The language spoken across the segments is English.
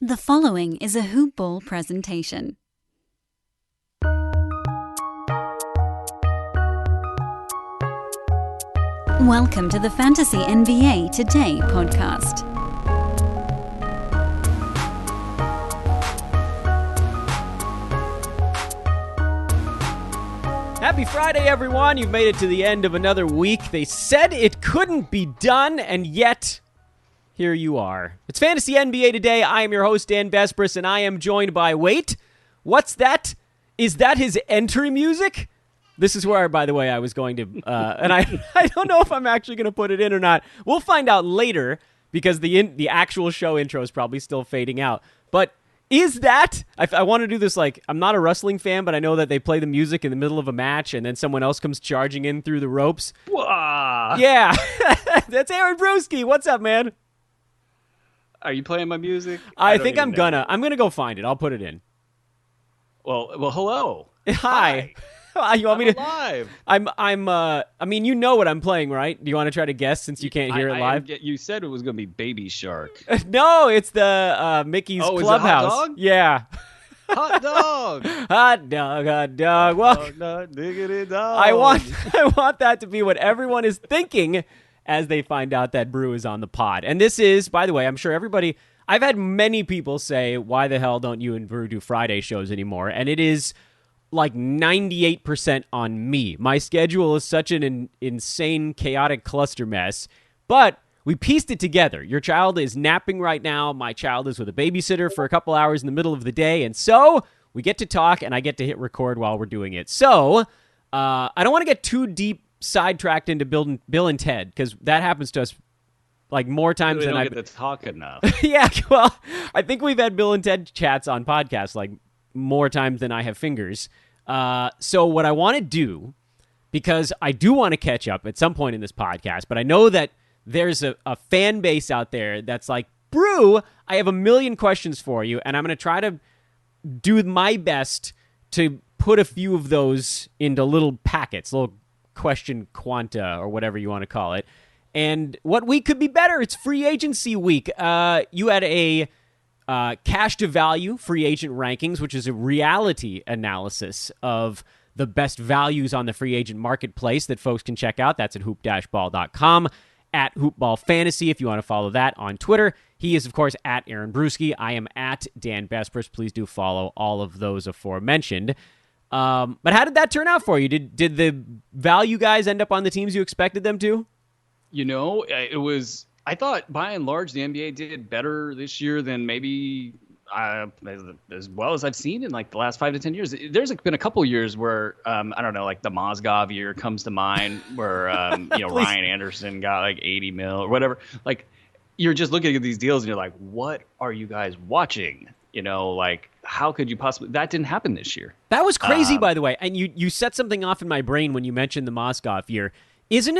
The following is a Hoop Ball presentation. Welcome to the Fantasy NBA Today podcast. Happy Friday, everyone. You've made it to the end of another week. They said it couldn't be done, and yet here you are. It's Fantasy NBA Today. I am your host, Dan Vespris, and I am joined by, wait, what's that? Is that his entry music? This is where, by the way, I was going to, and I don't know if I'm actually going to put it in or not. We'll find out later, because the actual show intro is probably still fading out. But is that, I want to do this like, I'm not a wrestling fan, but I know that they play the music in the middle of a match, and then someone else comes charging in through the ropes. Wah. Yeah, that's Aaron Bruski. What's up, man? Are you playing my music? I think I'm gonna go find it. I'll put it in. Well, hello. Hi. You want me to? Live. I mean, you know what I'm playing, right? Do you want to try to guess since you can't hear it live? You said it was going to be Baby Shark. No, it's the Mickey's Clubhouse. Is it Hot Dog? Yeah. Hot dog. Hot dog, hot dog. Well, Diggity dog. I want that to be what everyone is thinking as they find out that Brew is on the pod. And this is, by the way, I'm sure everybody, I've had many people say, why the hell don't you and Brew do Friday shows anymore? And it is like 98% on me. My schedule is such an insane, chaotic cluster mess. But we pieced it together. Your child is napping right now. My child is with a babysitter for a couple hours in the middle of the day. And so we get to talk, and I get to hit record while we're doing it. So I don't want to get too deep sidetracked into Bill and Ted, because that happens to us like more times than I get to talk enough. Yeah, well, I think we've had Bill and Ted chats on podcasts like more times than I have fingers. So what I want to do, because I do want to catch up at some point in this podcast, but I know that there's a fan base out there that's like, Brew, I have a million questions for you, and I'm going to try to do my best to put a few of those into little packets, little question quanta or whatever you want to call it. And what week could be better? It's free agency week. You had a cash to value free agent rankings, which is a reality analysis of the best values on the free agent marketplace that folks can check out. That's at hoop-ball.com, at hoopballfantasy if you want to follow that on Twitter. He is, of course, at Aaron Bruski. I am at Dan Vespris. Please do follow all of those aforementioned. But how did that turn out for you? Did the value guys end up on the teams you expected them to? You know, it was, I thought by and large the NBA did better this year than maybe as well as I've seen in like the last 5 to 10 years. There's been a couple years where, I don't know, like the Mozgov year comes to mind where, Ryan Anderson got like 80 mil or whatever. Like, you're just looking at these deals and you're like, what are you guys watching? You know, like, how could you possibly? That didn't happen this year. That was crazy, by the way. And you set something off in my brain when you mentioned the Mozgov year. Isn't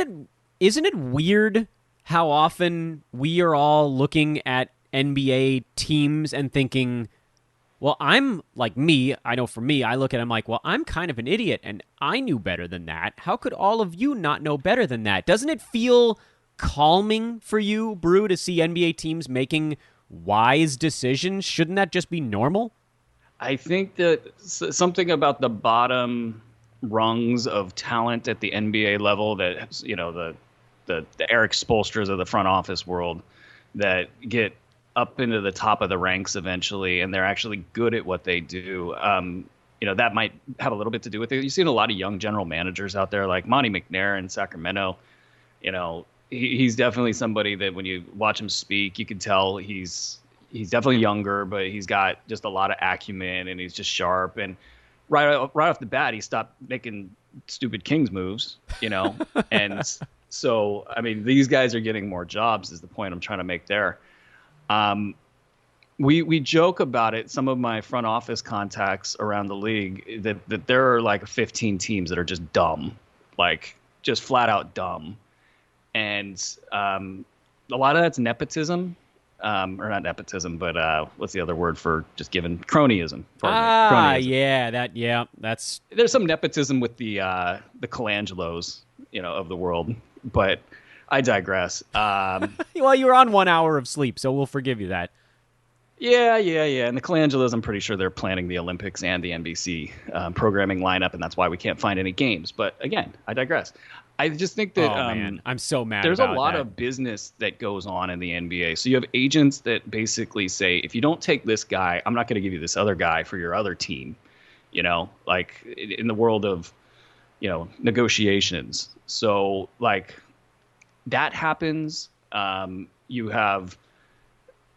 it weird how often we are all looking at NBA teams and thinking, well, I'm like me. I know for me, I look at them like, well, I'm kind of an idiot and I knew better than that. How could all of you not know better than that? Doesn't it feel calming for you, Brew, to see NBA teams making wise decisions? Shouldn't that just be normal? I think that something about the bottom rungs of talent at the NBA level that, you know, the Eric Spoelstras of the front office world that get up into the top of the ranks eventually, and they're actually good at what they do. That might have a little bit to do with it. You've seen a lot of young general managers out there like Monty McNair in Sacramento. You know, he's definitely somebody that when you watch him speak, you can tell he's definitely younger, but he's got just a lot of acumen and he's just sharp. And right off the bat, he stopped making stupid Kings moves, you know? And so, I mean, these guys are getting more jobs is the point I'm trying to make there. We joke about it. Some of my front office contacts around the league that there are like 15 teams that are just dumb, like just flat out dumb. And a lot of that's nepotism. Or not nepotism, but what's the other word for just giving cronyism? Cronyism. That's there's some nepotism with the Colangelos, of the world, but I digress. Well, you were on 1 hour of sleep, so we'll forgive you that. Yeah. And the Colangelos, I'm pretty sure they're planning the Olympics and the NBC programming lineup, and that's why we can't find any games. But again, I digress. I just think that Oh man, I'm so mad there's a about lot that. of business that goes on in the NBA. So you have agents that basically say, if you don't take this guy, I'm not going to give you this other guy for your other team. Like in the world of, negotiations. So like that happens. You have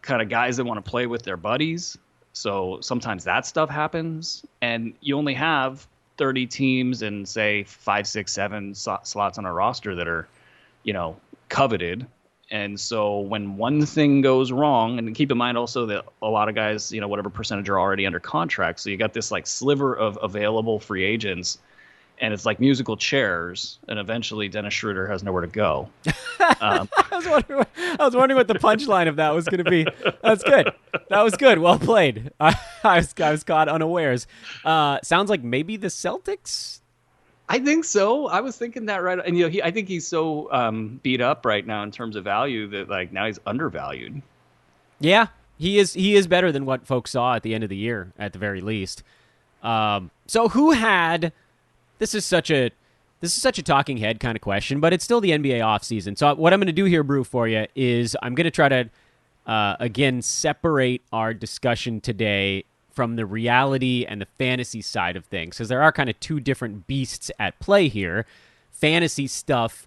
kind of guys that want to play with their buddies. So sometimes that stuff happens, and you only have 30 teams and say 5, 6, 7 slots on a roster that are, coveted. And so when one thing goes wrong, and keep in mind also that a lot of guys, whatever percentage are already under contract. So you got this like sliver of available free agents, and it's like musical chairs, and eventually Dennis Schroeder has nowhere to go. I was wondering what the punchline of that was going to be. That's good. That was good. Well played. I was caught unawares. Sounds like maybe the Celtics. I think so. I was thinking that right. And, I think he's so beat up right now in terms of value that like now he's undervalued. Yeah, he is better than what folks saw at the end of the year, at the very least. So who had? This is such a talking head kind of question, but it's still the NBA offseason. So what I'm going to do here, Brew, for you is I'm going to try to, again, separate our discussion today from the reality and the fantasy side of things, because there are kind of two different beasts at play here. Fantasy stuff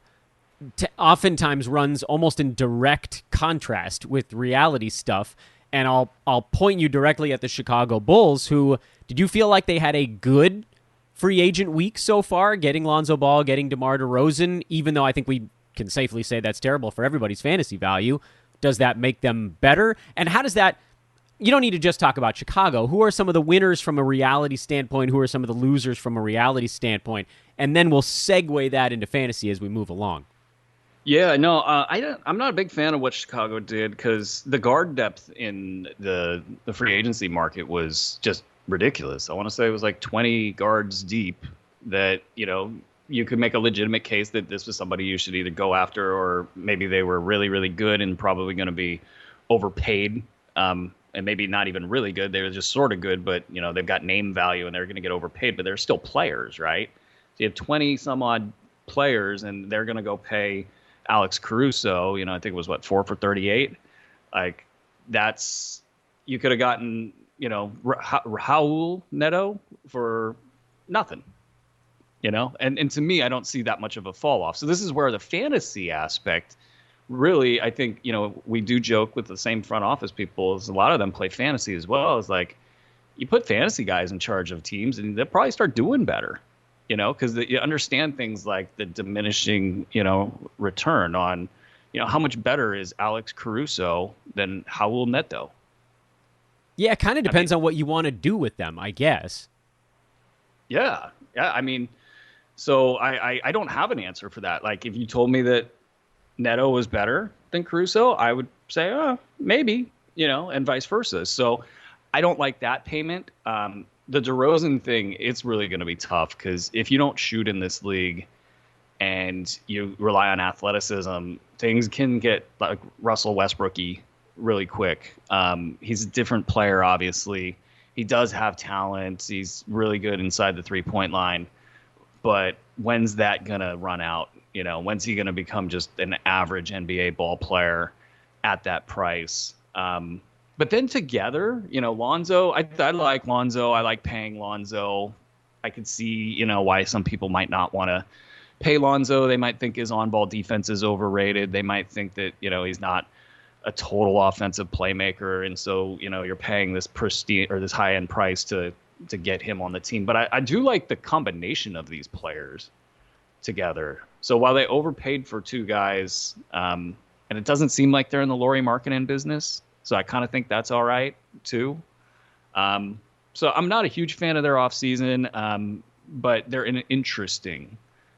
oftentimes runs almost in direct contrast with reality stuff, and I'll point you directly at the Chicago Bulls, who, did you feel like they had a good free agent week so far, getting Lonzo Ball, getting DeMar DeRozan, even though I think we can safely say that's terrible for everybody's fantasy value? Does that make them better? And how does that, you don't need to just talk about Chicago. Who are some of the winners from a reality standpoint? Who are some of the losers from a reality standpoint? And then we'll segue that into fantasy as we move along. Yeah, no, I'm not a big fan of what Chicago did, because the guard depth in the free agency market was just ridiculous. I want to say it was like 20 guards deep that, you could make a legitimate case that this was somebody you should either go after, or maybe they were really, really good and probably going to be overpaid, and maybe not even really good. They were just sort of good, but, they've got name value and they're going to get overpaid, but they're still players, right? So you have 20 some odd players and they're going to go pay Alex Caruso, I think it was 4 for 38. Like you could have gotten, Raul Neto for nothing, and to me, I don't see that much of a fall off. So this is where the fantasy aspect really, I think, we do joke with the same front office people, is a lot of them play fantasy as well. It's like you put fantasy guys in charge of teams and they'll probably start doing better, because you understand things like the diminishing, return on, how much better is Alex Caruso than Raul Neto? Yeah, it kind of depends on what you want to do with them, I guess. Yeah. I mean, so I don't have an answer for that. Like, if you told me that Neto was better than Caruso, I would say, maybe, and vice versa. So I don't like that payment. The DeRozan thing, it's really going to be tough, because if you don't shoot in this league and you rely on athleticism, things can get like Russell Westbrook-y really quick. He's a different player, obviously. He does have talent. He's really good inside the three-point line. But when's that going to run out? When's he going to become just an average NBA ball player at that price? But then together, Lonzo, I like Lonzo. I like paying Lonzo. I could see, why some people might not want to pay Lonzo. They might think his on-ball defense is overrated. They might think that, he's not a total offensive playmaker. And so, you're paying this prestige or this high-end price to get him on the team. But I do like the combination of these players together. So while they overpaid for two guys, and it doesn't seem like they're in the Lauri Markkanen business, so I kind of think that's all right, too. So I'm not a huge fan of their offseason, but they're in an interesting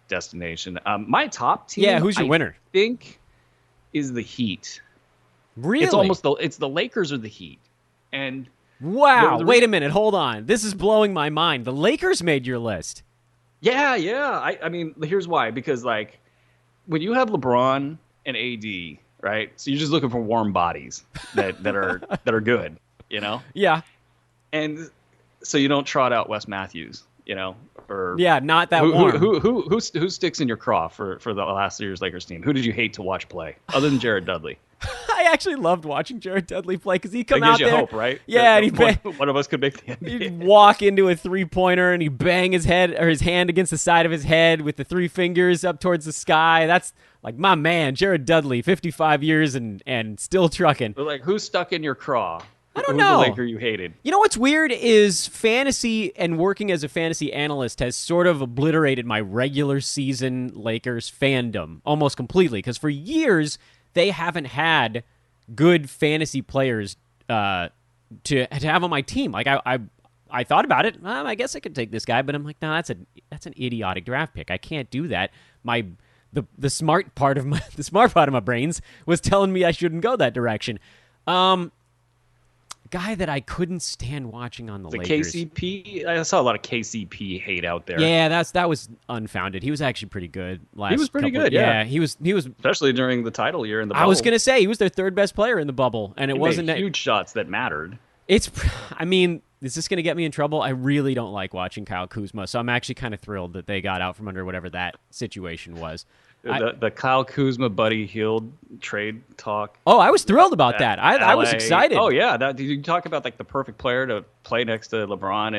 destination. My top team, yeah, who's your winner? I think, is the Heat. Really? It's the Lakers or the Heat. And wow, wait a minute, hold on. This is blowing my mind. The Lakers made your list. Yeah. I mean, here's why. Because, like, when you have LeBron and AD, right? So you're just looking for warm bodies that are good, you know? Yeah. And so you don't trot out Wes Matthews, you know, or Yeah, not that warm. Who sticks in your craw for the last year's Lakers team? Who did you hate to watch play other than Jared Dudley? I actually loved watching Jared Dudley play because he'd come That out gives you there. hope, right? Yeah, That and one of us could make the NBA. he'd walk into a 3-pointer and he'd bang his head or his hand against the side of his head with the 3 fingers up towards the sky. That's like my man, Jared Dudley, 55 years and still trucking. But like, who's stuck in your craw? I don't Who's know. the Laker you hated? You know what's weird is fantasy and working as a fantasy analyst has sort of obliterated my regular season Lakers fandom almost completely because for years they haven't had good fantasy players to have on my team. Like I thought about it. I guess I could take this guy, but I'm like, no, that's an idiotic draft pick. I can't do that. The smart part of my brains was telling me I shouldn't go that direction. Guy that I couldn't stand watching on the Lakers. KCP. I saw a lot of KCP hate out there. Yeah, that was unfounded. He was actually pretty good last. He was pretty couple, good. Yeah, he was especially during the title year in the bubble. I was gonna say he was their 3rd best player in the bubble, and it wasn't made huge shots that mattered. I mean, is this gonna get me in trouble? I really don't like watching Kyle Kuzma, so I'm actually kind of thrilled that they got out from under whatever that situation was. The Kyle Kuzma Buddy Hield trade talk. Oh, I was thrillilled about that. I was excited. Oh yeah, you talk about like the perfect player to play next to LeBron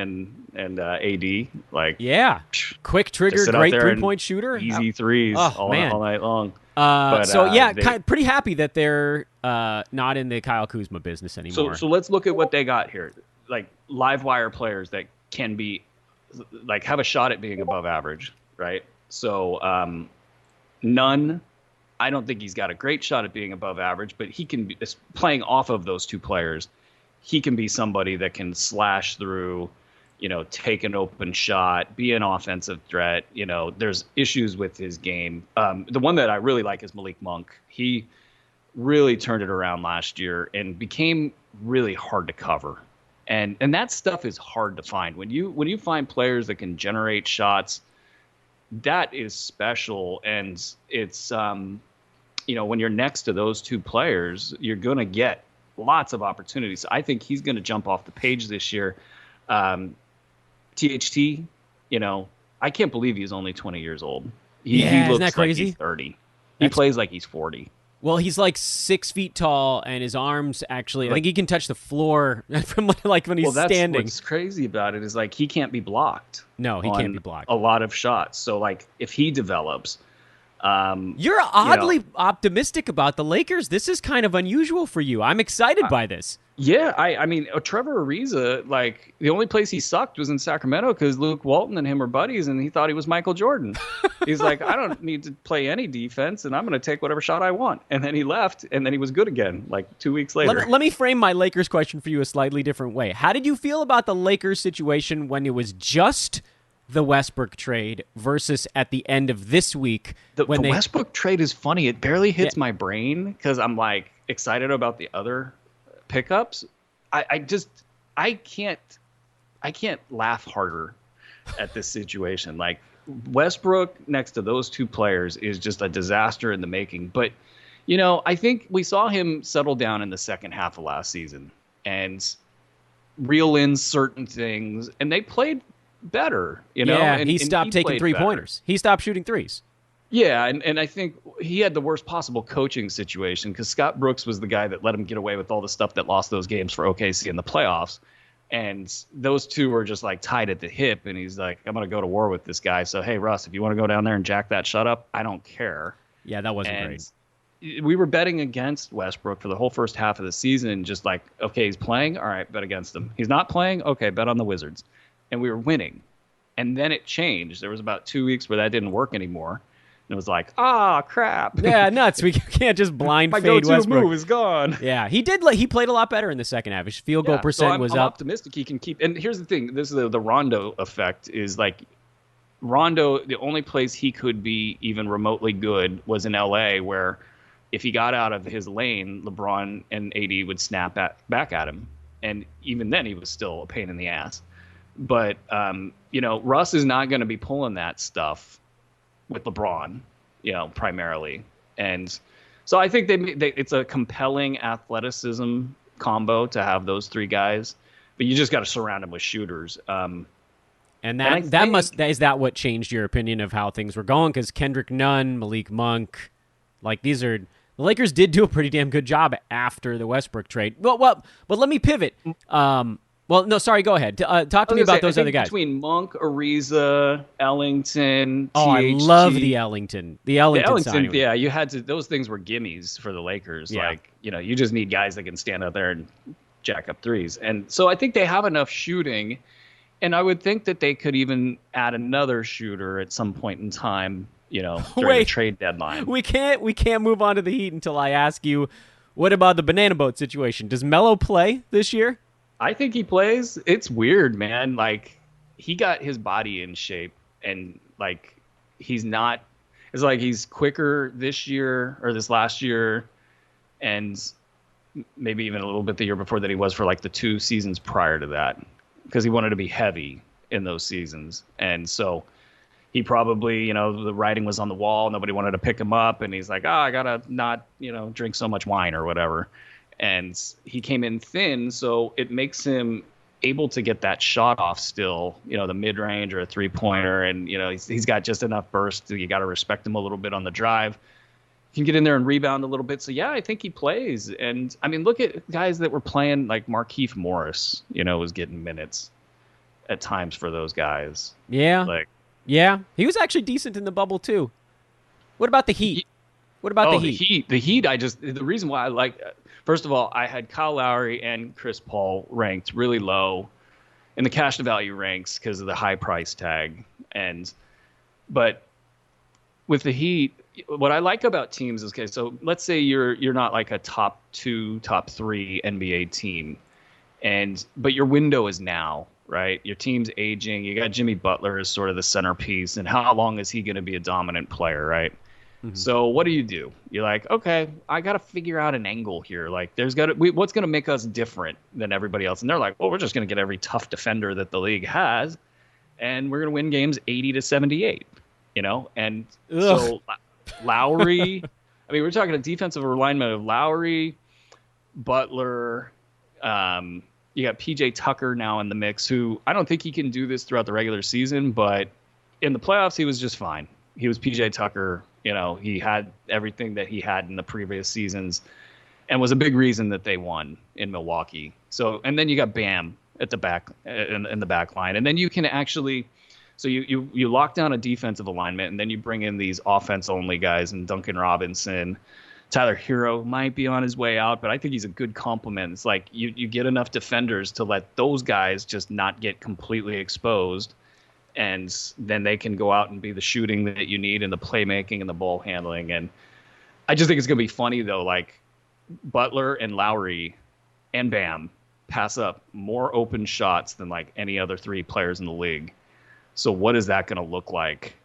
and AD. Like quick trigger, great 3-point shooter, easy threes all night long. Pretty happy that they're not in the Kyle Kuzma business anymore. So let's look at what they got here. Like live wire players that can be like have a shot at being above average, right? So Nunn, I don't think he's got a great shot at being above average, but he can be playing off of those two players. He can be somebody that can slash through, take an open shot, be an offensive threat. There's issues with his game. The one that I really like is Malik Monk. He really turned it around last year and became really hard to cover. And that stuff is hard to find. When you find players that can generate shots, that is special, and it's when you're next to those two players, you're going to get lots of opportunities. I think he's going to jump off the page this year. THT, I can't believe he's only 20 years old. He looks isn't that crazy? Like he's 30. He plays like he's 40. Well, he's like 6 feet tall, and his arms actually, I think he can touch the floor from like when he's standing. What's crazy about it is like he can't be blocked. No, he can't be blocked. A lot of shots. So like if he develops, you're oddly optimistic about the Lakers. This is kind of unusual for you. I'm excited by this. Yeah, I mean, Trevor Ariza, like the only place he sucked was in Sacramento because Luke Walton and him were buddies, and he thought he was Michael Jordan. He's like, I don't need to play any defense, and I'm going to take whatever shot I want. And then he left, and then he was good again, like 2 weeks later. Let me frame my Lakers question for you a slightly different way. How did you feel about the Lakers situation when it was just the Westbrook trade versus at the end of this week? The Westbrook trade is funny. It barely hits my brain because I'm like excited about the other pickups. I can't laugh harder at this situation. Like Westbrook next to those two players is just a disaster in the making. But I think we saw him settle down in the second half of last season and reel in certain things, and they played better. He stopped taking 3-pointers. He stopped shooting threes. Yeah, and I think he had the worst possible coaching situation because Scott Brooks was the guy that let him get away with all the stuff that lost those games for OKC in the playoffs. And those two were just like tied at the hip. And he's like, I'm going to go to war with this guy. So, hey, Russ, if you want to go down there and jack that shut up, I don't care. Yeah, that wasn't great. We were betting against Westbrook for the whole first half of the season. Just like, okay, he's playing. All right, bet against him. He's not playing. Okay, bet on the Wizards. And we were winning. And then it changed. There was about 2 weeks where that didn't work anymore. And it was like, crap. Yeah, nuts. We can't just blind My fade go-to Westbrook. move is gone. Yeah, he did. He played a lot better in the second half. His field goal percent was I'm up. optimistic he can keep. And here's the thing: this is the Rondo effect. Is like Rondo. The only place he could be even remotely good was in LA, where if he got out of his lane, LeBron and AD would snap back at him, and even then he was still a pain in the ass. But Russ is not going to be pulling that stuff with LeBron, primarily. And so I think it's a compelling athleticism combo to have those three guys, but you just got to surround them with shooters. And And is that what changed your opinion of how things were going? Because Kendrick Nunn, Malik Monk, like the Lakers did do a pretty damn good job after the Westbrook trade. Well, but let me pivot. Well, no, sorry, go ahead. Talk to me about those other guys. Between Monk, Ariza, Ellington, Oh, I THT, love the Ellington. The Ellington signing. Yeah, you had to. Those things were gimmies for the Lakers. Yeah. Like, you just need guys that can stand out there and jack up threes. And so I think they have enough shooting, and I would think that they could even add another shooter at some point in time. During the trade deadline. We can't move on to the Heat until I ask you, what about the banana boat situation? Does Melo play this year? I think he plays. It's weird, man. Like, he got his body in shape, and like he's not. It's like he's quicker this year or this last year, and maybe even a little bit the year before that he was for like the 2 seasons prior to that, because he wanted to be heavy in those seasons, and so he probably, the writing was on the wall. Nobody wanted to pick him up, and he's like, I gotta not, drink so much wine or whatever. And he came in thin, so it makes him able to get that shot off still, the mid-range or a three-pointer, and he's got just enough burst. You got to respect him a little bit on the drive. He can get in there and rebound a little bit. So yeah, I think he plays. And I mean, look at guys that were playing, like Markieff Morris, was getting minutes at times for those guys. Yeah, yeah, he was actually decent in the bubble too. What about the Heat? What about the Heat? The Heat. The reason why I like. First of all, I had Kyle Lowry and Chris Paul ranked really low in the cash to value ranks because of the high price tag. But with the Heat, what I like about teams is, okay, so let's say you're not like a top 2, top 3 NBA team, but your window is now, right? Your team's aging. You got Jimmy Butler as sort of the centerpiece, and how long is he going to be a dominant player, right? So what do? You're like, okay, I got to figure out an angle here. Like, what's going to make us different than everybody else? And they're like, well, we're just going to get every tough defender that the league has, and we're going to win games 80-78. And so Lowry. I mean, we're talking a defensive alignment of Lowry, Butler. You got PJ Tucker now in the mix, who I don't think he can do this throughout the regular season, but in the playoffs, he was just fine. He was PJ Tucker. He had everything that he had in the previous seasons and was a big reason that they won in Milwaukee. So, and then you got Bam at the back in the back line. And then you can actually, so you lock down a defensive alignment, and then you bring in these offense only guys, and Duncan Robinson, Tyler Hero might be on his way out, but I think he's a good complement. It's like you get enough defenders to let those guys just not get completely exposed. And then they can go out and be the shooting that you need and the playmaking and the ball handling. And I just think it's going to be funny, though. Like, Butler and Lowry and Bam pass up more open shots than, like, any other 3 players in the league. So what is that going to look like,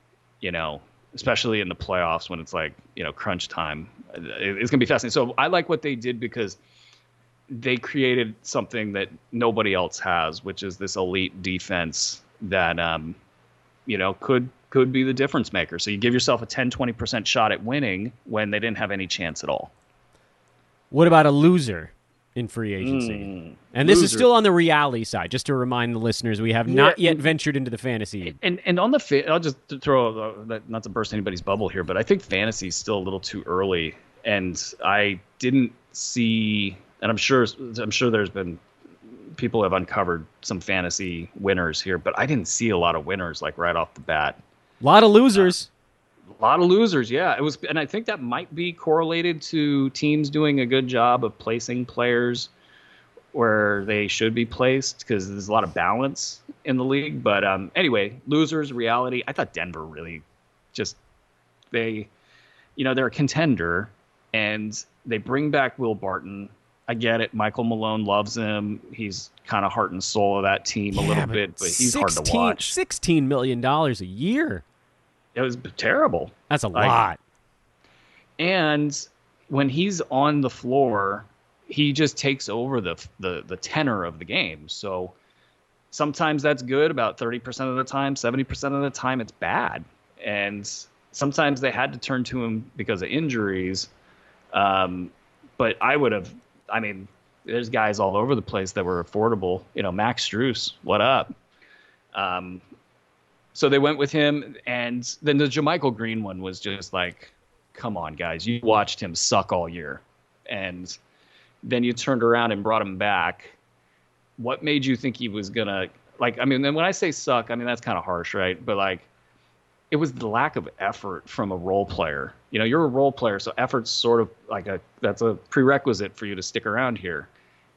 especially in the playoffs when it's like, crunch time? It's going to be fascinating. So I like what they did because they created something that nobody else has, which is this elite defense that could be the difference maker. So you give yourself a 10-20% shot at winning when they didn't have any chance at all. What about a loser in free agency? And this is still on the reality side, just to remind the listeners, we have not yet ventured into the fantasy. And on I'll just throw, not to burst anybody's bubble here, but I think fantasy is still a little too early. And I didn't see, and I'm sure there's been, people have uncovered some fantasy winners here, but I didn't see a lot of winners like right off the bat. A lot of losers. Yeah. It was, and I think that might be correlated to teams doing a good job of placing players where they should be placed, because there's a lot of balance in the league. But anyway, losers, reality. I thought Denver really just, they're a contender, and they bring back Will Barton. I get it. Michael Malone loves him. He's kind of heart and soul of that team a little bit, but he's hard to watch. $16 million a year. It was terrible. That's a lot. And when he's on the floor, he just takes over the tenor of the game. So sometimes that's good. About 30% of the time, 70% of the time, it's bad. And sometimes they had to turn to him because of injuries. But there's guys all over the place that were affordable. Max Strus, what up? So they went with him, and then the Jermichael Green one was just like, come on, guys, you watched him suck all year, and then you turned around and brought him back. What made you think he was gonna and when I say suck, I mean that's kind of harsh, right? But like, it was the lack of effort from a role player. You're a role player, so effort's sort of that's a prerequisite for you to stick around here.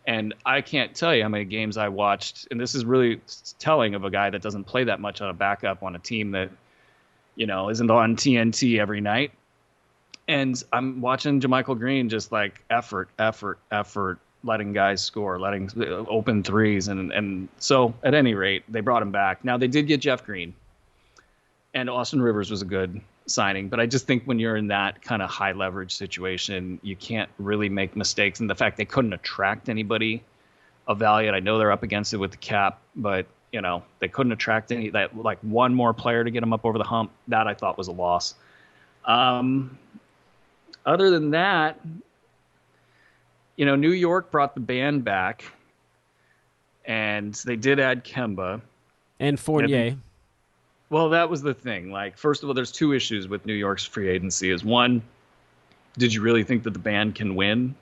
And I can't tell you how many games I watched, and this is really telling of a guy that doesn't play that much on a backup on a team that, isn't on TNT every night. And I'm watching Jermichael Green just like effort, letting guys score, letting open threes. And so at any rate, they brought him back. Now they did get Jeff Green, and Austin Rivers was a good signing, but I just think when you're in that kind of high leverage situation, you can't really make mistakes. And the fact they couldn't attract anybody of value, and I know they're up against it with the cap, but they couldn't attract one more player to get them up over the hump. That I thought was a loss. Other than that, New York brought the band back, and they did add Kemba and Fournier. Well, that was the thing. Like, first of all, there's two issues with New York's free agency. Is one, did you really think that the band can win?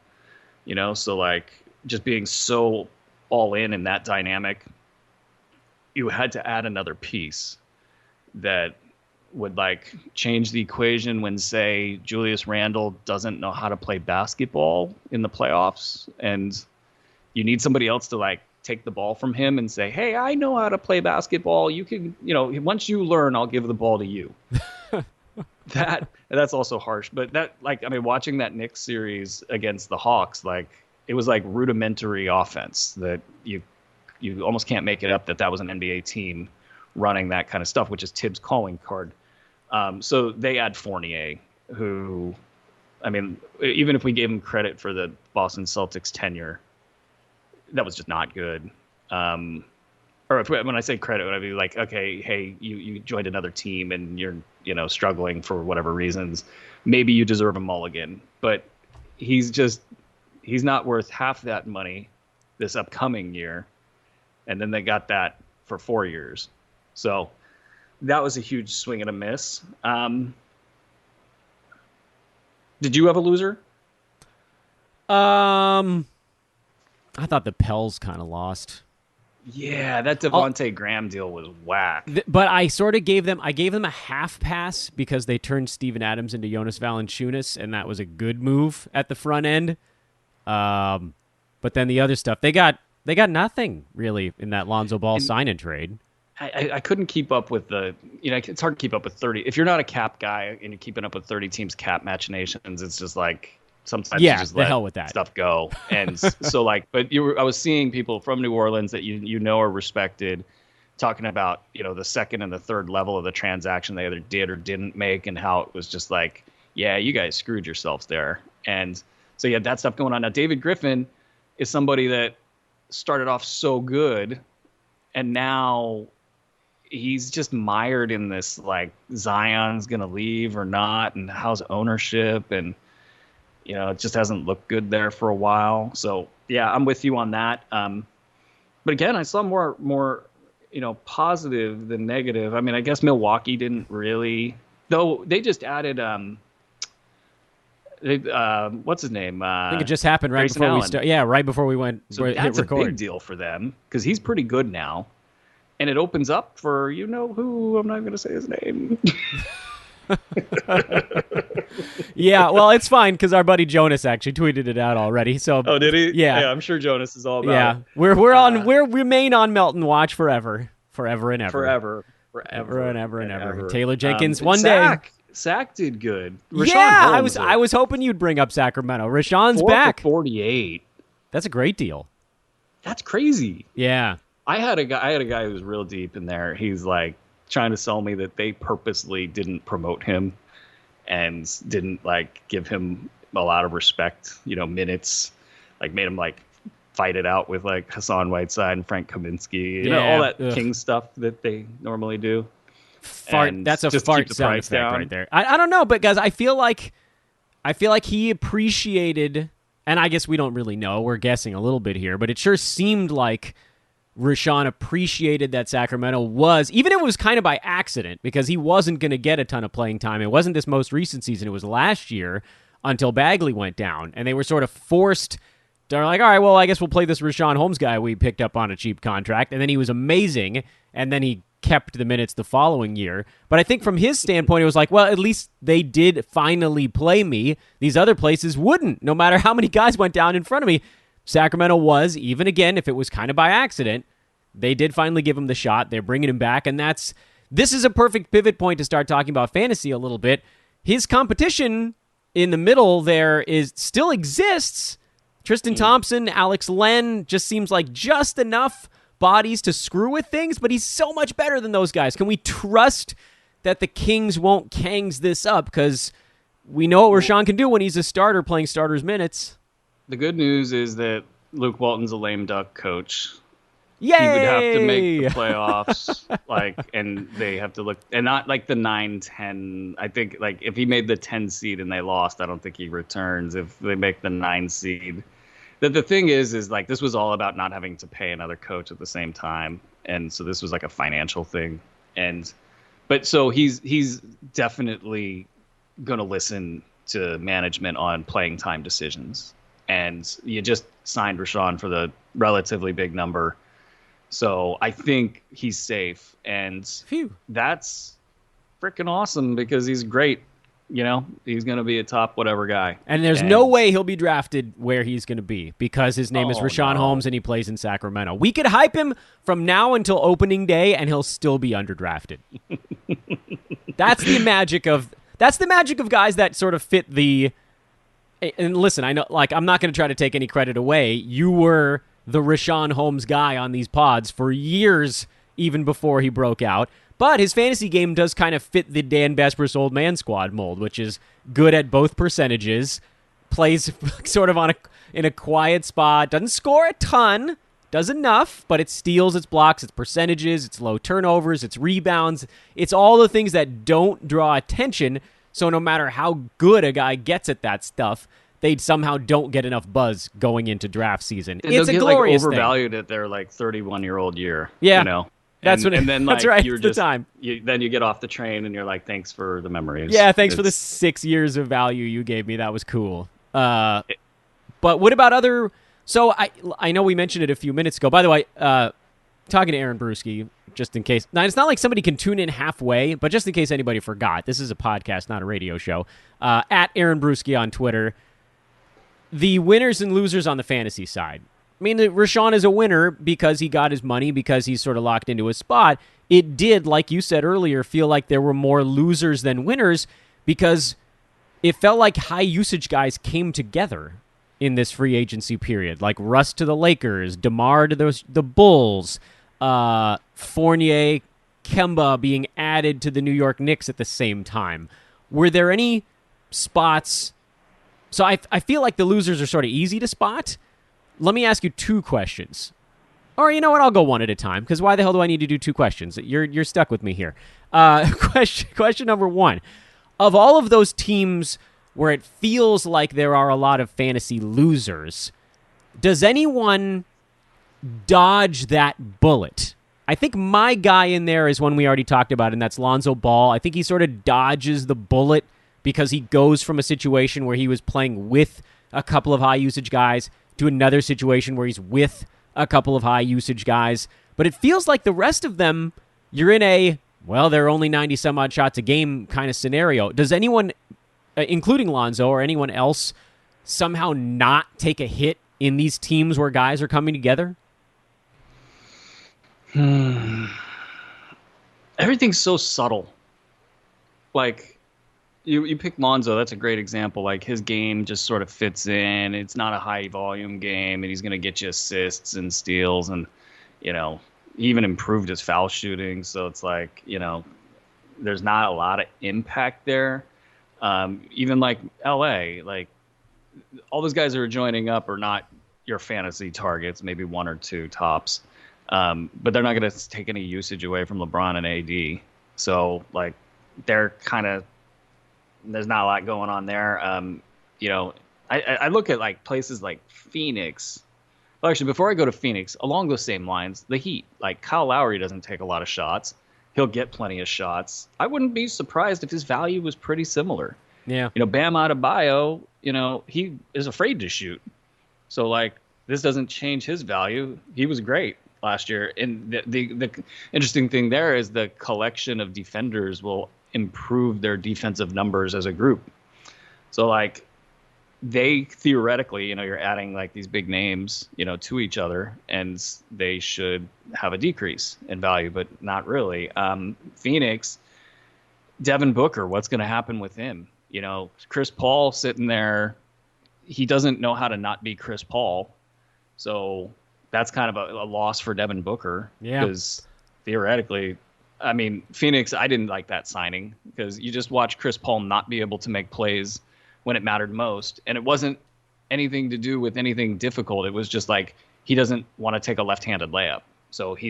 So like just being so all in that dynamic, you had to add another piece that would like change the equation when, say, Julius Randle doesn't know how to play basketball in the playoffs, and you need somebody else to like take the ball from him and say, hey, I know how to play basketball. You can, once you learn, I'll give the ball to you. That's also harsh. But watching that Knicks series against the Hawks, it was like rudimentary offense that you almost can't make it up that was an NBA team running that kind of stuff, which is Tibbs' calling card. So they add Fournier, who, even if we gave him credit for the Boston Celtics tenure, that was just not good. When I say credit, I'd be like, okay, hey, you joined another team and you're, struggling for whatever reasons. Maybe you deserve a mulligan, but he's not worth half that money this upcoming year. And then they got that for 4 years. So that was a huge swing and a miss. Did you have a loser? I thought the Pels kind of lost. Yeah, that Devontae Graham deal was whack. But I sort of gave them a half pass because they turned Steven Adams into Jonas Valanciunas, and that was a good move at the front end. But then the other stuff, they got nothing really in that Lonzo Ball sign-in trade. I couldn't keep up with it's hard to keep up with 30. If you're not a cap guy and you're keeping up with 30 teams cap machinations, it's just like, sometimes you just let hell with that stuff go. And so but I was seeing people from New Orleans that are respected talking about, the second and the third level of the transaction they either did or didn't make, and how it was just like, yeah, you guys screwed yourselves there. And so you had that stuff going on. Now, David Griffin is somebody that started off so good, and now he's just mired in this, like, Zion's going to leave or not, and how's ownership, and it just hasn't looked good there for a while. So, yeah, I'm with you on that. But again, I saw more, positive than negative. I guess Milwaukee didn't really, though they just added, what's his name? I think it just happened right Grayson before Allen. we started. Yeah, right before we That's hit record. a big deal for them because he's pretty good now. And it opens up for, who, I'm not going to say his name. Yeah, well, it's fine because our buddy Jonas actually tweeted it out already. So, oh, did he? Yeah, I'm sure Jonas is all about it. We remain on Melton watch forever and ever, and ever. Taylor Jenkins one day. Sack did good. Yeah, I was hoping you'd bring up Sacramento. Rashawn's back. 48. That's a great deal. That's crazy. Yeah, I had a guy who was real deep in there. He's like trying to sell me that they purposely didn't promote him and didn't give him a lot of respect, minutes, made him fight it out with Hassan Whiteside and Frank Kaminsky, all that King stuff that they normally do. That's a fart sound effect right there. I don't know, but guys, I feel like he appreciated and I guess we don't really know. We're guessing a little bit here, but it sure seemed like Rashawn appreciated that Sacramento was, even if it was kind of by accident, because he wasn't going to get a ton of playing time. It wasn't this most recent season. It was last year until Bagley went down, and they were sort of forced. They're like, all right, well, I guess we'll play this Rashawn Holmes guy we picked up on a cheap contract, and then he was amazing, and then he kept the minutes the following year. But I think from his standpoint, it was like, well, at least they did finally play me. These other places wouldn't, no matter how many guys went down in front of me. Sacramento was, even again, if it was kind of by accident, they did finally give him the shot. They're bringing him back, and this is a perfect pivot point to start talking about fantasy a little bit. His competition in the middle there still exists. Tristan Thompson, Alex Len, just seems like just enough bodies to screw with things, but he's so much better than those guys. Can we trust that the Kings won't Kangs this up? Because we know what Rashawn can do when he's a starter playing starters minutes. The good news is that Luke Walton's a lame duck coach. Yay! He would have to make the playoffs, and they have to look, and not like the 9-10. I think if he made the 10 seed and they lost, I don't think he returns. If they make the 9 seed, the thing is this was all about not having to pay another coach at the same time, and so this was like a financial thing, but so he's definitely gonna listen to management on playing time decisions, and you just signed Rashawn for the relatively big number. So I think he's safe, and that's freaking awesome because he's great. He's going to be a top whatever guy. And there's no way he'll be drafted where he's going to be because his name is Rashawn Holmes and he plays in Sacramento. We could hype him from now until opening day, and he'll still be underdrafted. That's the magic of guys that sort of fit the. And listen, I know, I'm not going to try to take any credit away. You were the Rashawn Holmes guy on these pods for years, even before he broke out. But his fantasy game does kind of fit the Dan Besbris old man squad mold, which is good at both percentages, plays sort of in a quiet spot, doesn't score a ton, does enough, but it steals, its blocks, its percentages, its low turnovers, its rebounds. It's all the things that don't draw attention, so no matter how good a guy gets at that stuff, they somehow don't get enough buzz going into draft season. And it's a glorious thing. Overvalued at their 31-year-old year. Yeah. That's and then that's right. You're it's the just, time. Then you get off the train and you're like, thanks for the memories. Yeah, thanks for the 6 years of value you gave me. That was cool. But what about other? So I know we mentioned it a few minutes ago. By the way, talking to Aaron Bruski, just in case. Now it's not like somebody can tune in halfway, but just in case anybody forgot, this is a podcast, not a radio show. At Aaron Bruski on Twitter. The winners and losers on the fantasy side. I mean, Rashawn is a winner because he got his money, because he's sort of locked into his spot. It did, like you said earlier, feel like there were more losers than winners because it felt like high-usage guys came together in this free agency period, like Russ to the Lakers, DeMar to the Bulls, Fournier, Kemba being added to the New York Knicks at the same time. Were there any spots? So I feel like the losers are sort of easy to spot. Let me ask you two questions. Or you know what? I'll go one at a time, because why the hell do I need to do two questions? You're stuck with me here. Question number one. Of all of those teams where it feels like there are a lot of fantasy losers, does anyone dodge that bullet? I think my guy in there is one we already talked about, and that's Lonzo Ball. I think he sort of dodges the bullet because he goes from a situation where he was playing with a couple of high-usage guys to another situation where he's with a couple of high-usage guys. But it feels like the rest of them, you're in a, well, they're only 90-some-odd shots a game kind of scenario. Does anyone, including Lonzo or anyone else, somehow not take a hit in these teams where guys are coming together? Everything's so subtle. Like, you pick Lonzo, that's a great example. Like, his game just sort of fits in. It's not a high-volume game, and he's going to get you assists and steals, and, you know, he even improved his foul shooting. So it's like, you know, there's not a lot of impact there. Even like LA, like, all those guys that are joining up are not your fantasy targets, maybe one or two tops. But they're not going to take any usage away from LeBron and AD. So, like, they're kind of, there's not a lot going on there. You know, I look at like places like Phoenix. Well, actually, before I go to Phoenix, along those same lines, the Heat. Like Kyle Lowry doesn't take a lot of shots. He'll get plenty of shots. I wouldn't be surprised if his value was pretty similar. Yeah. Bam Adebayo, he is afraid to shoot. So like this doesn't change his value. He was great last year. And the interesting thing there is the collection of defenders will improve their defensive numbers as a group. So like they theoretically, you're adding like these big names, to each other, and they should have a decrease in value, but not really. Phoenix, Devin Booker, what's going to happen with him? Chris Paul sitting there, he doesn't know how to not be Chris Paul. So that's kind of a loss for Devin Booker. Yeah. Because theoretically, I mean, Phoenix, I didn't like that signing because you just watch Chris Paul not be able to make plays when it mattered most. And it wasn't anything to do with anything difficult. It was just like he doesn't want to take a left-handed layup. So he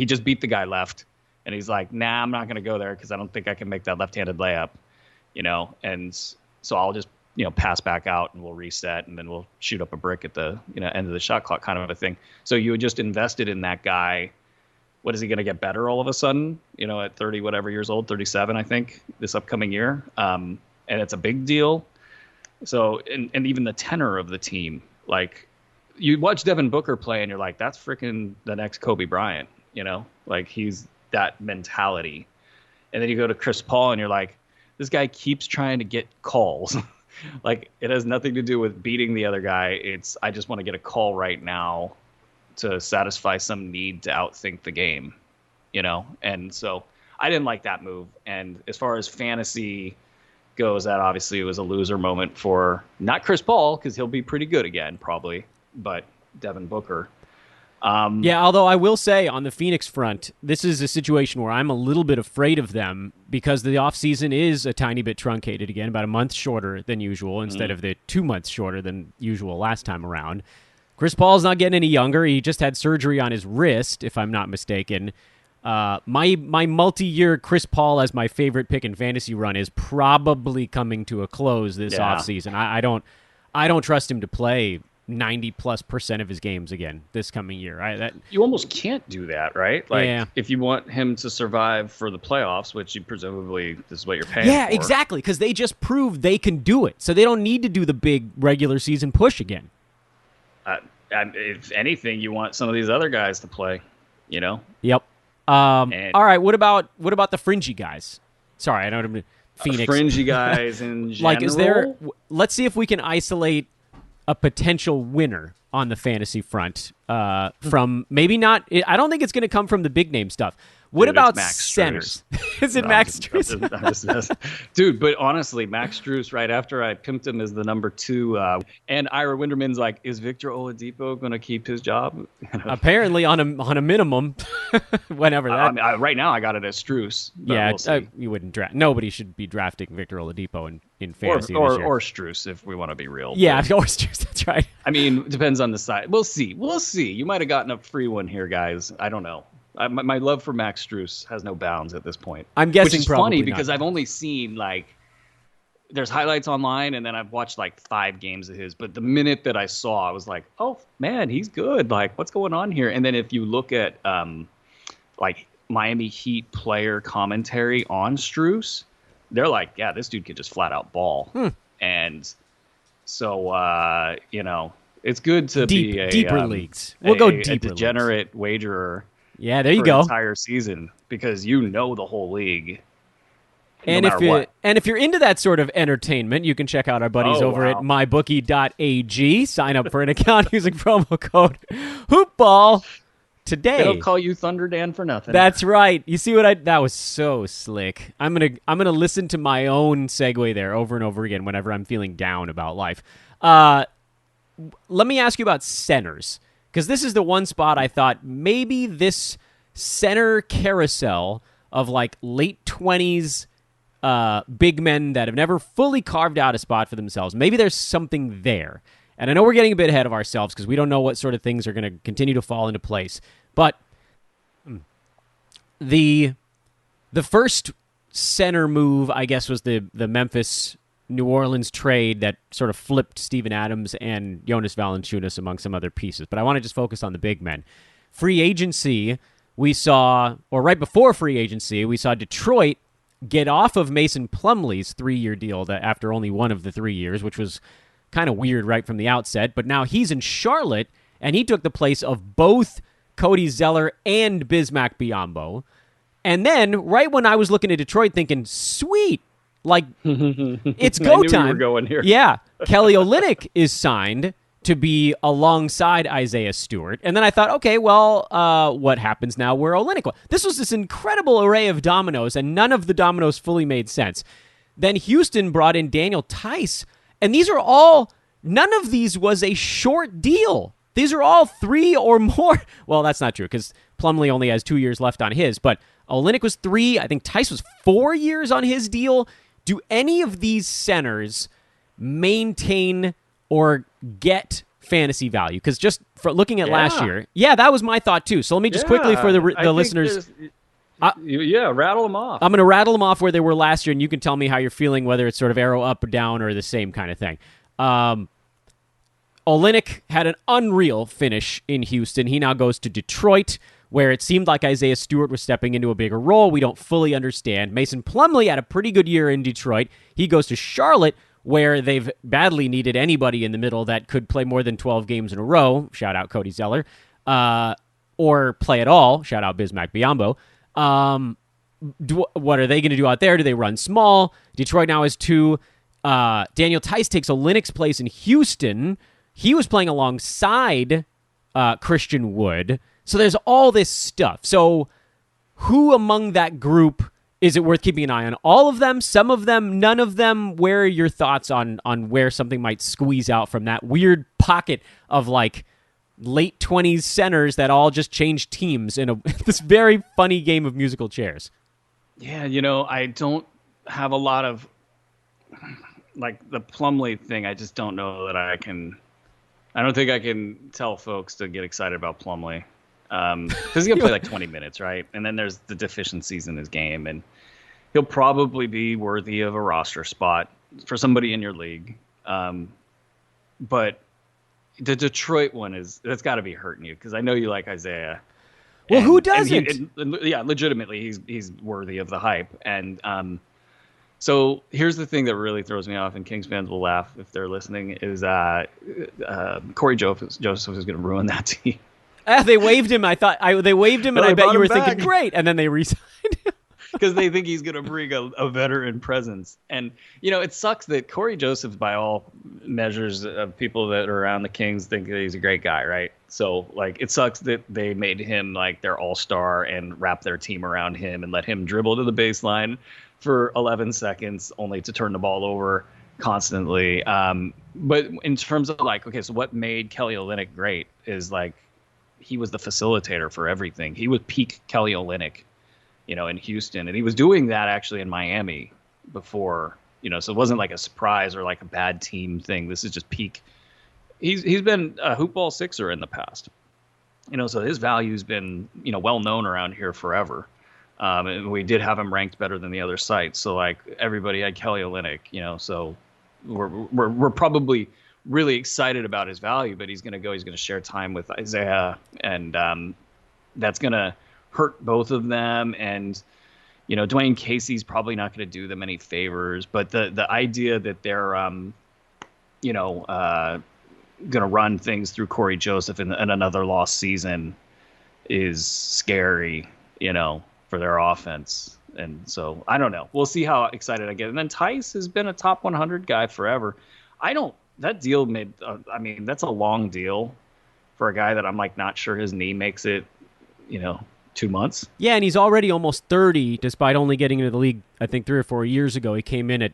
just beat the guy left. And he's like, nah, I'm not going to go there because I don't think I can make that left-handed layup, And so I'll just, pass back out and we'll reset and then we'll shoot up a brick at the, end of the shot clock kind of a thing. So you had just invested in that guy. What is he going to get better all of a sudden, at 30, whatever years old, 37, I think, this upcoming year. And it's a big deal. So, and even the tenor of the team, like you watch Devin Booker play and you're like, that's freaking the next Kobe Bryant, like he's that mentality. And then you go to Chris Paul and you're like, this guy keeps trying to get calls. Like it has nothing to do with beating the other guy. I just want to get a call right now to satisfy some need to outthink the game, And so I didn't like that move. And as far as fantasy goes, that obviously was a loser moment for not Chris Paul, because he'll be pretty good again probably, but Devin Booker. Yeah, although I will say on the Phoenix front, this is a situation where I'm a little bit afraid of them because the offseason is a tiny bit truncated again, about a month shorter than usual instead of the 2 months shorter than usual last time around. Chris Paul's not getting any younger. He just had surgery on his wrist, if I'm not mistaken. My multi-year Chris Paul as my favorite pick in fantasy run is probably coming to a close this offseason. I don't trust him to play 90+% of his games again this coming year. You almost can't do that, right? Like if you want him to survive for the playoffs, which you presumably this is what you're paying for. Yeah, exactly, because they just proved they can do it, so they don't need to do the big regular season push again. If anything, you want some of these other guys to play, Yep. All right. What about the fringy guys? Sorry, I don't. Phoenix fringy guys in general. Like, is there? Let's see if we can isolate a potential winner on the fantasy front from maybe not. I don't think it's going to come from the big name stuff. What about centers? Is it Max Strus? Dude, but honestly, Max Strus, right after I pimped him as the number 2, and Ira Winderman's like, is Victor Oladipo going to keep his job? Apparently on a minimum, whenever that. Right now, I got it as Strus. Yeah, we'll you wouldn't draft. Nobody should be drafting Victor Oladipo in fantasy this year. Or Strus, if we want to be real. Yeah, or Strus. That's right. I mean, it depends on the side. We'll see. You might have gotten a free one here, guys. I don't know. My love for Max Strus has no bounds at this point. I'm guessing which is probably funny because not. I've only seen there's highlights online, and then I've watched 5 games of his. But the minute that I saw, I was like, oh man, he's good. Like, what's going on here? And then if you look at Miami Heat player commentary on Strus, they're like, yeah, this dude could just flat out ball. And so it's good to be a deeper leagues. We'll go deeper. A degenerate wagerer. Yeah, there you for go. An entire season, because the whole league. And if you're into that sort of entertainment, you can check out our buddies over at mybookie.ag. Sign up for an account using promo code HoopBall today. They don't call you Thunder Dan for nothing. That's right. You see what that was so slick. I'm gonna listen to my own segue there over and over again whenever I'm feeling down about life. Let me ask you about centers. Because this is the one spot I thought maybe this center carousel of late 20s big men that have never fully carved out a spot for themselves, maybe there's something there. And I know we're getting a bit ahead of ourselves because we don't know what sort of things are going to continue to fall into place. But the first center move, I guess, was the Memphis New Orleans trade that sort of flipped Steven Adams and Jonas Valanciunas among some other pieces. But I want to just focus on the big men. Free agency, we saw, or right before free agency, we saw Detroit get off of Mason Plumlee's 3-year deal that after only one of the 3 years, which was kind of weird right from the outset. But now he's in Charlotte, and he took the place of both Cody Zeller and Bismack Biyombo. And then, right when I was looking at Detroit thinking, sweet, like, it's go time. You were going here. Yeah. Kelly Olynyk is signed to be alongside Isaiah Stewart. And then I thought, okay, well, what happens now where Olynyk was? This was this incredible array of dominoes, and none of the dominoes fully made sense. Then Houston brought in Daniel Tice, and these are all, none of these was a short deal. These are all 3 or more. Well, that's not true, because Plumlee only has 2 years left on his, but Olynyk was 3. I think Tice was 4 years on his deal. Do any of these centers maintain or get fantasy value? Because just for looking at last year, that was my thought too. So let me just quickly for the listeners. Rattle them off. I'm going to rattle them off where they were last year, and you can tell me how you're feeling, whether it's sort of arrow up or down or the same kind of thing. Olynyk had an unreal finish in Houston. He now goes to Detroit, where it seemed like Isaiah Stewart was stepping into a bigger role. We don't fully understand. Mason Plumlee had a pretty good year in Detroit. He goes to Charlotte, where they've badly needed anybody in the middle that could play more than 12 games in a row. Shout out Cody Zeller. Or play at all. Shout out Bismack Biyombo. What are they going to do out there? Do they run small? Detroit now has 2. Daniel Tice takes Olynyk's place in Houston. He was playing alongside Christian Wood. So there's all this stuff. So who among that group is it worth keeping an eye on? All of them? Some of them? None of them? Where are your thoughts on where something might squeeze out from that weird pocket of like late 20s centers that all just change teams in this very funny game of musical chairs? Yeah, I don't have a lot of, like, the Plumlee thing. I just don't know that I don't think I can tell folks to get excited about Plumlee. Because he's going to play like 20 minutes, right? And then there's the deficiencies in his game, and he'll probably be worthy of a roster spot for somebody in your league. But the Detroit one that's got to be hurting you, because I know you like Isaiah. Well, who doesn't? Legitimately, he's worthy of the hype. And so here's the thing that really throws me off, and Kings fans will laugh if they're listening, is Corey Joseph is going to ruin that team. They waived him. They waived him, and I bet you were thinking, great. And then they re-signed him. Because they think he's going to bring a veteran presence. And, it sucks that Corey Joseph, by all measures of people that are around the Kings, think that he's a great guy, right? So, like, it sucks that they made him, like, their all-star and wrap their team around him and let him dribble to the baseline for 11 seconds only to turn the ball over constantly. But in terms of, like, okay, so what made Kelly Olynyk great is, like, he was the facilitator for everything. He was peak Kelly Olynyk, in Houston. And he was doing that actually in Miami before, so it wasn't like a surprise or like a bad team thing. This is just peak. He's been a hoopball Sixer in the past, so his value's been, well known around here forever. And we did have him ranked better than the other sites. So like everybody had Kelly Olynyk, so we're probably really excited about his value, but he's going to share time with Isaiah, and that's going to hurt both of them. And, Dwayne Casey's probably not going to do them any favors, but the idea that they're, going to run things through Corey Joseph in another lost season is scary, for their offense. And so I don't know. We'll see how excited I get. And then Tice has been a top 100 guy forever. That deal that's a long deal for a guy that I'm like not sure his knee makes it, 2 months. Yeah, and he's already almost 30, despite only getting into the league, I think 3 or 4 years ago. He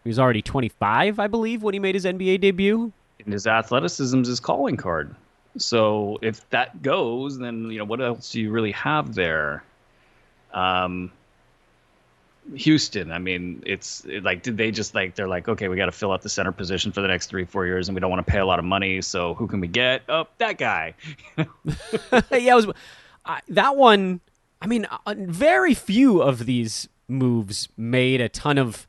was already 25, I believe, when he made his NBA debut. And his athleticism is his calling card. So if that goes, then, what else do you really have there? Houston, it's like, did they just like, they're like, okay, we got to fill out the center position for the next 3-4 years and we don't want to pay a lot of money. So who can we get? Oh, that guy. Yeah, that one. Very few of these moves made a ton of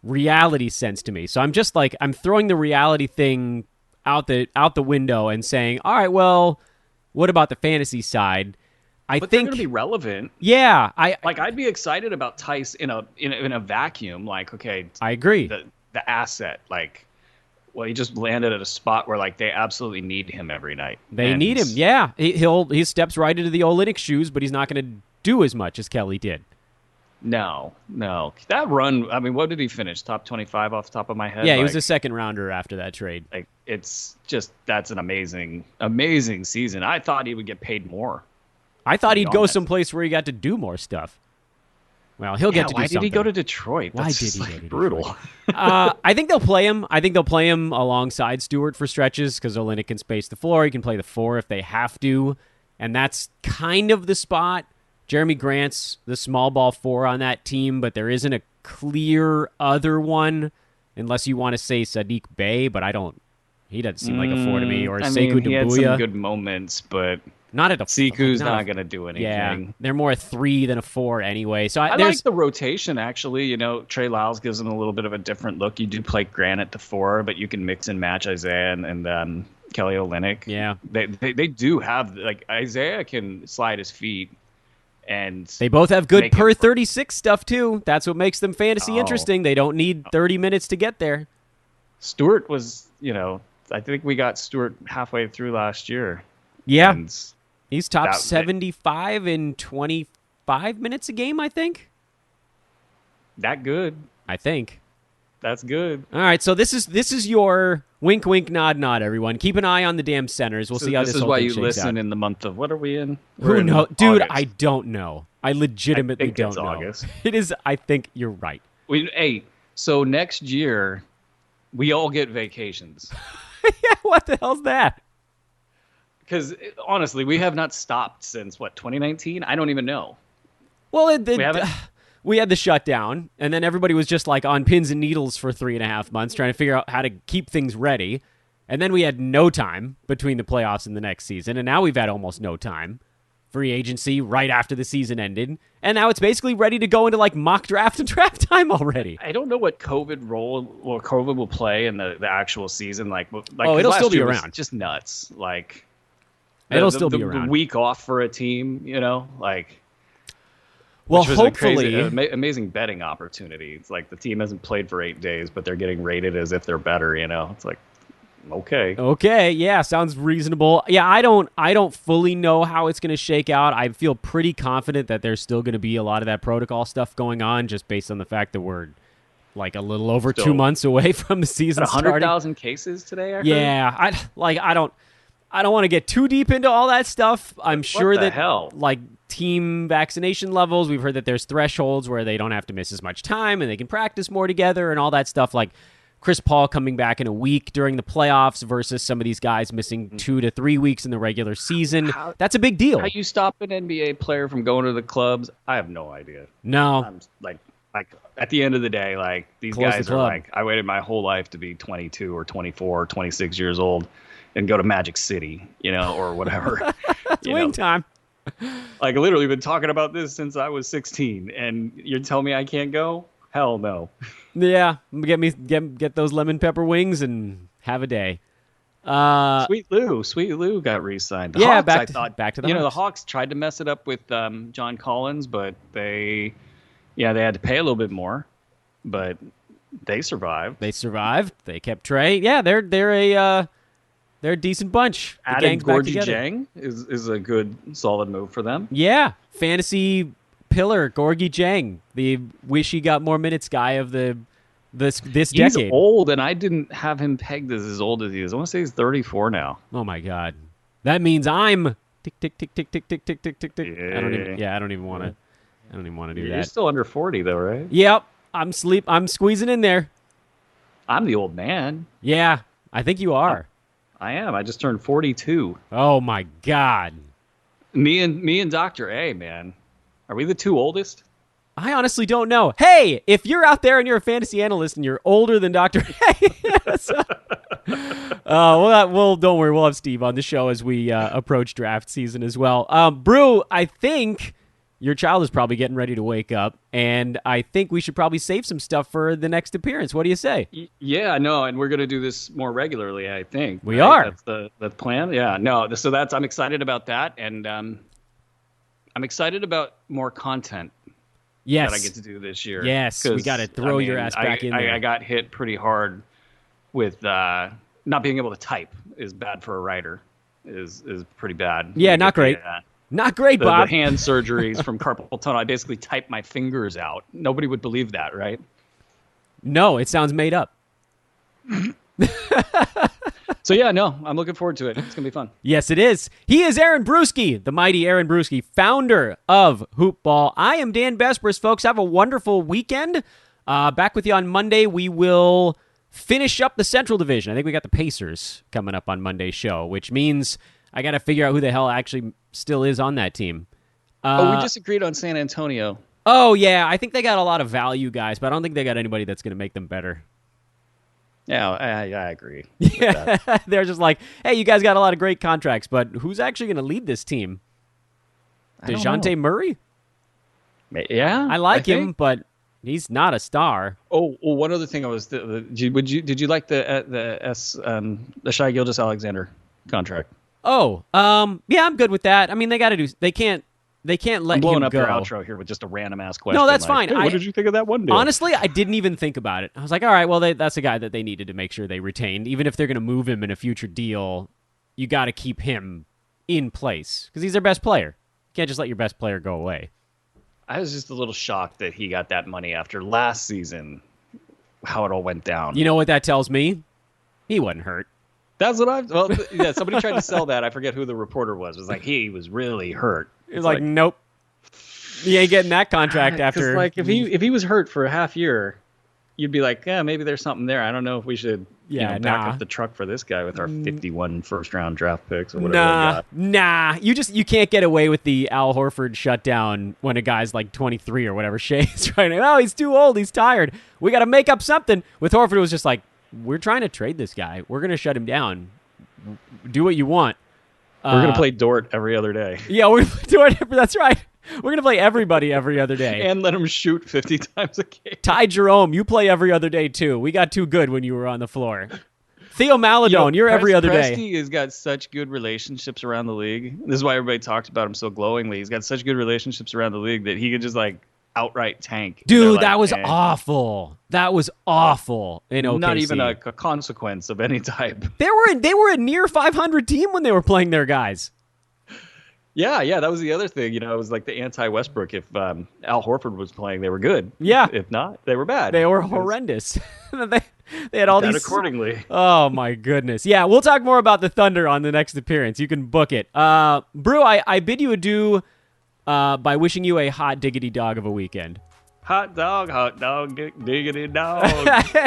reality sense to me. So I'm just like, I'm throwing the reality thing out the window and saying, all right, well, what about the fantasy side? But they're going to be relevant. Yeah, I'd be excited about Tice in a vacuum. Like, okay, I agree. The asset, like, well, he just landed at a spot where like they absolutely need him every night. They need him. Yeah, he steps right into the Olynyk shoes, but he's not going to do as much as Kelly did. No, that run. I mean, what did he finish? Top 25 off the top of my head. Yeah, he was a second rounder after that trade. Like, it's just that's an amazing season. I thought he would get paid more. I thought he'd go someplace where he got to do more stuff. Well, he'll get to do something. Why did he go to Detroit? Why did he go to Detroit? Brutal. I think they'll play him. I think they'll play him alongside Stewart for stretches because Olynyk can space the floor. He can play the 4 if they have to, and that's kind of the spot. Jeremy Grant's the small ball 4 on that team, but there isn't a clear other one unless you want to say Sadiq Bey, but he doesn't seem like a 4 to me, or Sekou Doumbouya. He had some good moments, but not at a Sekou's not going to do anything. Yeah, they're more a 3 than a 4 anyway. So I like the rotation, actually. You know, Trey Lyles gives them a little bit of a different look. You do play Grant at the 4, but you can mix and match Isaiah and Kelly Olynyk. Yeah. They do have, like, Isaiah can slide his feet. And they both have good per 36 stuff, too. That's what makes them fantasy interesting. They don't need 30 minutes to get there. Stewart was, I think we got Stewart halfway through last year. Yeah. And he's top 75 in 25 minutes a game, I think. That good. I think. That's good. All right, so this is your wink, wink, nod, nod, everyone. Keep an eye on the damn centers. We'll see how this whole thing shakes out. This is why you listen in the month of, what are we in? Who knows? Dude, August. I don't know. I legitimately don't know. August. It is, I think you're right. So next year, we all get vacations. Yeah, what the hell's that? Because, honestly, we have not stopped since, 2019? I don't even know. Well, we had the shutdown, and then everybody was just like on pins and needles for 3.5 months trying to figure out how to keep things ready. And then we had no time between the playoffs and the next season, and now we've had almost no time. Free agency right after the season ended, and now it's basically ready to go into like mock draft and draft time already. I don't know what COVID will play in the actual season. Like it'll still be around. Just nuts. Like it'll still be around. The week off for a team, like. Well, which was hopefully, amazing betting opportunity. It's like the team hasn't played for 8 days, but they're getting rated as if they're better. It's like, okay, yeah, sounds reasonable. Yeah, I don't fully know how it's going to shake out. I feel pretty confident that there's still going to be a lot of that protocol stuff going on, just based on the fact that we're like a little over 2 months away from the season starting. 100,000 cases today. Yeah, I don't want to get too deep into all that stuff. I'm sure that like team vaccination levels, we've heard that there's thresholds where they don't have to miss as much time and they can practice more together and all that stuff. Like Chris Paul coming back in a week during the playoffs versus some of these guys missing 2 to 3 weeks in the regular season. That's a big deal. How you stop an NBA player from going to the clubs? I have no idea. No. I'm like at the end of the day, like these guys are like, I waited my whole life to be 22 or 24 or 26 years old and go to Magic City, or whatever. It's wing time. Like, literally been talking about this since I was 16, and you're telling me I can't go? Hell no. Yeah, get those lemon pepper wings and have a day. Sweet Lou got re-signed. Yeah, Hawks, back to the Hawks. The Hawks tried to mess it up with John Collins, but they had to pay a little bit more, but they survived. They kept Trey. Yeah, they're a decent bunch. Adding Gorgie Jang is a good, solid move for them. Yeah. Fantasy pillar, Gorgie Jang, the wish he got more minutes guy of this decade. He's old, and I didn't have him pegged as old as he is. I want to say he's 34 now. Oh, my God. That means I'm tick, tick, tick, tick, tick, tick, tick, tick, tick, tick. Yeah. I don't even want to do that. You're still under 40, though, right? Yep. I'm squeezing in there. I'm the old man. Yeah, I think you are. I am. I just turned 42. Oh my God. Me and Dr. A, man. Are we the two oldest? I honestly don't know. Hey, if you're out there and you're a fantasy analyst and you're older than Dr. A, well, don't worry. We'll have Steve on the show as we approach draft season as well. Brew, I think Your child is probably getting ready to wake up, and I think we should probably save some stuff for the next appearance. What do you say? Yeah, no, and we're going to do this more regularly, I think. We are. That's the plan. Yeah, no, so I'm excited about that, and I'm excited about more content Yes. that I get to do this year. Yes, we got to throw your ass back in there. I got hit pretty hard with not being able to type is bad for a writer. Is pretty bad. Yeah, not great. Not great, Bob. The hand surgeries from carpal tunnel. I basically typed my fingers out. Nobody would believe that, right? No, it sounds made up. So yeah, no, I'm looking forward to it. It's gonna be fun. Yes, it is. He is Aaron Bruski, the mighty Aaron Bruski, founder of Hoop Ball. I am Dan Bespris, folks. Have a wonderful weekend. Back with you on Monday. We will finish up the Central Division. I think we got the Pacers coming up on Monday's show, which means I got to figure out who the hell actually still is on that team. We just agreed on San Antonio. Oh, yeah. I think they got a lot of value guys, but I don't think they got anybody that's going to make them better. Yeah, I agree. Yeah, they're just like, hey, you guys got a lot of great contracts, but who's actually going to lead this team? DeJounte Murray? Yeah, I like him, but he's not a star. Oh, well, one other thing did you like the Shai Gilgeous-Alexander contract? Oh, yeah, I'm good with that. I mean, they can't let him go. Blowing up your outro here with just a random ass question. No, that's like, fine. Hey, what did you think of that one deal? Honestly, I didn't even think about it. I was like, all right, well, that's a guy that they needed to make sure they retained. Even if they're going to move him in a future deal, you got to keep him in place because he's their best player. You can't just let your best player go away. I was just a little shocked that he got that money after last season, how it all went down. You know what that tells me? He wasn't hurt. That's what yeah, somebody tried to sell that. I forget who the reporter was. It was like, he was really hurt. It's like, nope. He ain't getting that contract after. Like, if he was hurt for a half year, you'd be like, yeah, maybe there's something there. I don't know if we should back up the truck for this guy with our 51 first-round draft picks or whatever. You can't get away with the Al Horford shutdown when a guy's like 23 or whatever. Shay's trying to, oh, he's too old. He's tired. We got to make up something. With Horford, it was just like, we're trying to trade this guy. We're going to shut him down. Do what you want. We're going to play Dort every other day. Yeah, we're doing it. That's right. We're going to play everybody every other day. And let him shoot 50 times a game. Ty Jerome, you play every other day, too. We got too good when you were on the floor. Theo Maladone, you're every other day. Presti has got such good relationships around the league. This is why everybody talks about him so glowingly. He's got such good relationships around the league that he could just, like, outright tank. Dude, like, that was awful. That was awful in OKC. Not even a consequence of any type. They were a near 500 team when they were playing their guys. Yeah, that was the other thing. It was like the anti-Westbrook. If Al Horford was playing, they were good. Yeah. If not, they were bad. They were horrendous. They had all these accordingly. Oh my goodness. Yeah, we'll talk more about the Thunder on the next appearance. You can book it. Brew, I bid you adieu by wishing you a hot diggity dog of a weekend. Hot dog, diggity dog.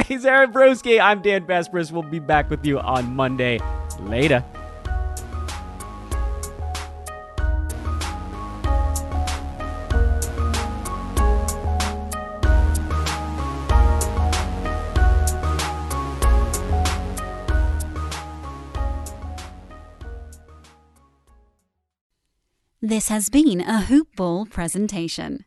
He's Aaron Bruski. I'm Dan Bespris. We'll be back with you on Monday. Later. This has been a Hoop Ball presentation.